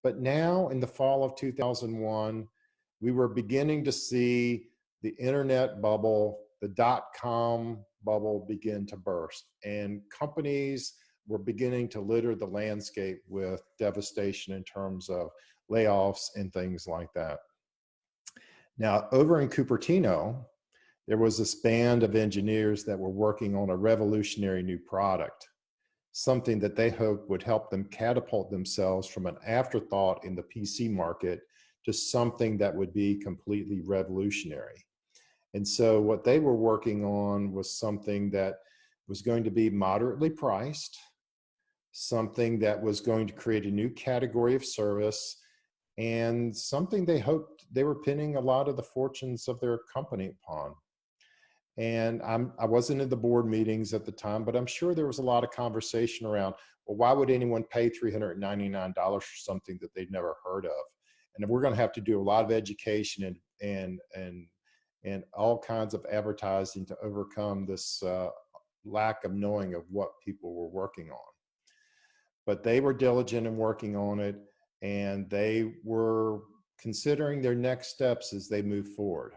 But now in the fall of 2001, we were beginning to see the internet bubble, the dot-com bubble begin to burst, and companies were beginning to litter the landscape with devastation in terms of layoffs and things like that. Now, over in Cupertino, there was this band of engineers that were working on a revolutionary new product, something that they hoped would help them catapult themselves from an afterthought in the PC market to something that would be completely revolutionary. And so what they were working on was something that was going to be moderately priced, something that was going to create a new category of service, and something they hoped they were pinning a lot of the fortunes of their company upon. And I wasn't in the board meetings at the time, but I'm sure there was a lot of conversation around, well, why would anyone pay $399 for something that they'd never heard of? And we're going to have to do a lot of education and all kinds of advertising to overcome this lack of knowing of what people were working on. But they were diligent in working on it, and they were considering their next steps as they move forward.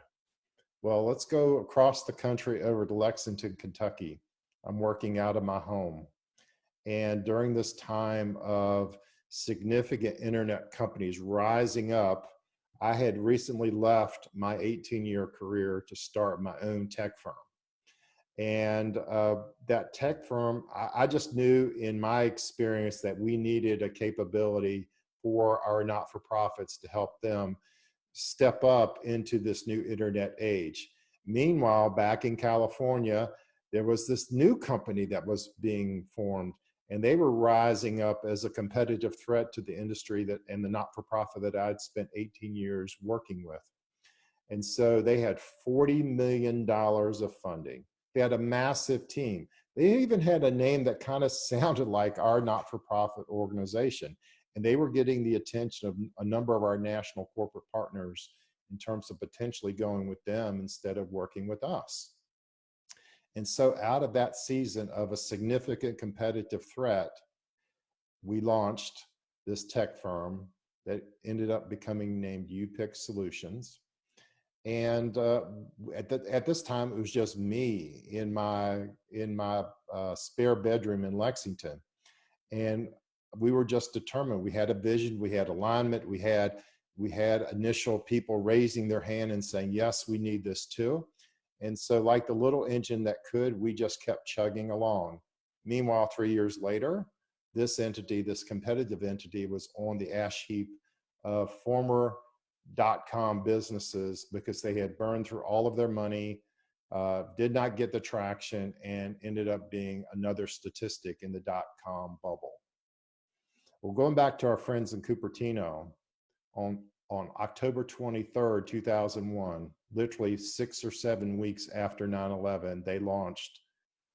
Well, let's go across the country over to Lexington, Kentucky. I'm working out of my home. And during this time of significant internet companies rising up, I had recently left my 18-year career to start my own tech firm. And that tech firm, I just knew in my experience that we needed a capability for our not-for-profits to help them step up into this new internet age. Meanwhile, back in California, there was this new company that was being formed, and they were rising up as a competitive threat to the industry and the not-for-profit that I'd spent 18 years working with. And so they had $40 million of funding. They had a massive team. They even had a name that kind of sounded like our not-for-profit organization. And they were getting the attention of a number of our national corporate partners in terms of potentially going with them instead of working with us. And so out of that season of a significant competitive threat, we launched this tech firm that ended up becoming named UPIC Solutions. And at this time, it was just me in my spare bedroom in Lexington. And we were just determined. We had a vision, we had alignment, we had initial people raising their hand and saying, yes, we need this too. And so like the little engine that could, we just kept chugging along. Meanwhile, 3 years later, this entity, this competitive entity, was on the ash heap of former dot-com businesses because they had burned through all of their money, did not get the traction, and ended up being another statistic in the dot-com bubble. Well, going back to our friends in Cupertino, on October 23rd, 2001, literally 6 or 7 weeks after 9/11, they launched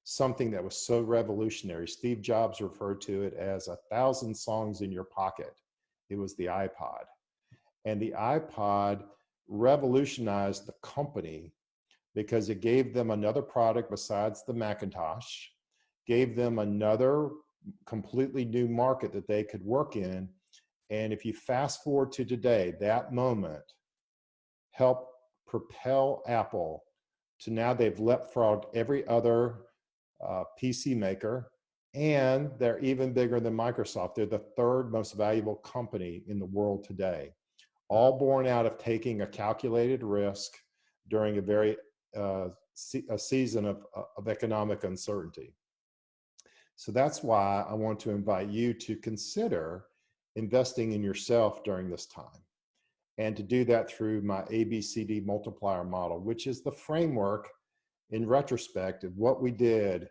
something that was so revolutionary. Steve Jobs referred to it as 1,000 songs in your pocket. It was the iPod. And the iPod revolutionized the company because it gave them another product besides the Macintosh, gave them another completely new market that they could work in. And if you fast forward to today, that moment helped propel Apple to now they've leapfrogged every other PC maker, and they're even bigger than Microsoft. They're the third most valuable company in the world today, all born out of taking a calculated risk during a very a season of economic uncertainty. So that's why I want to invite you to consider investing in yourself during this time, and to do that through my ABCD Multiplier Model, which is the framework in retrospect of what we did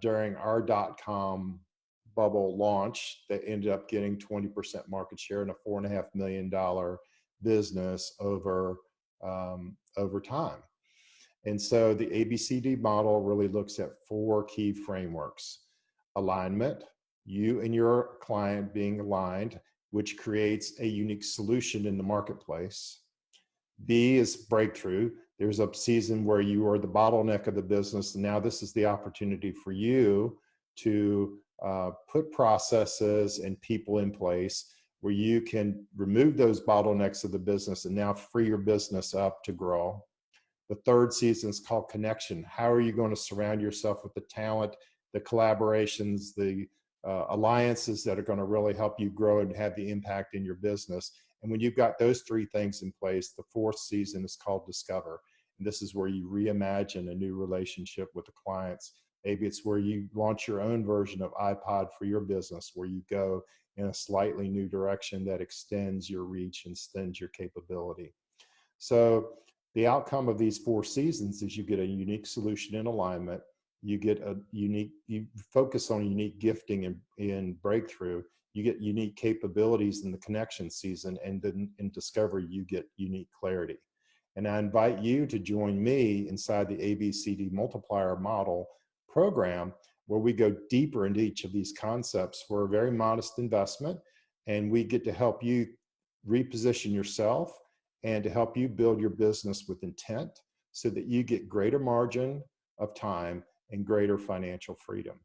during our dot-com bubble launch that ended up getting 20% market share and a $4.5 million business over time. And so the ABCD model really looks at 4 key frameworks: alignment, you and your client being aligned, which creates a unique solution in the marketplace. B is breakthrough. There's a season where you are the bottleneck of the business, and now this is the opportunity for you to put processes and people in place where you can remove those bottlenecks of the business and now free your business up to grow. The third season is called connection. How are you going to surround yourself with the talent, the collaborations, the alliances that are going to really help you grow and have the impact in your business? And when you've got those three things in place, the fourth season is called discover. And this is where you reimagine a new relationship with the clients. Maybe it's where you launch your own version of iPod for your business, where you go in a slightly new direction that extends your reach and extends your capability. So the outcome of these four seasons is you get a unique solution in alignment. You get a unique, you focus on unique gifting in breakthrough. You get unique capabilities in the connection season, and then in discovery, you get unique clarity. And I invite you to join me inside the ABCD Multiplier Model program, where we go deeper into each of these concepts for a very modest investment. And we get to help you reposition yourself and to help you build your business with intent so that you get greater margin of time and greater financial freedom.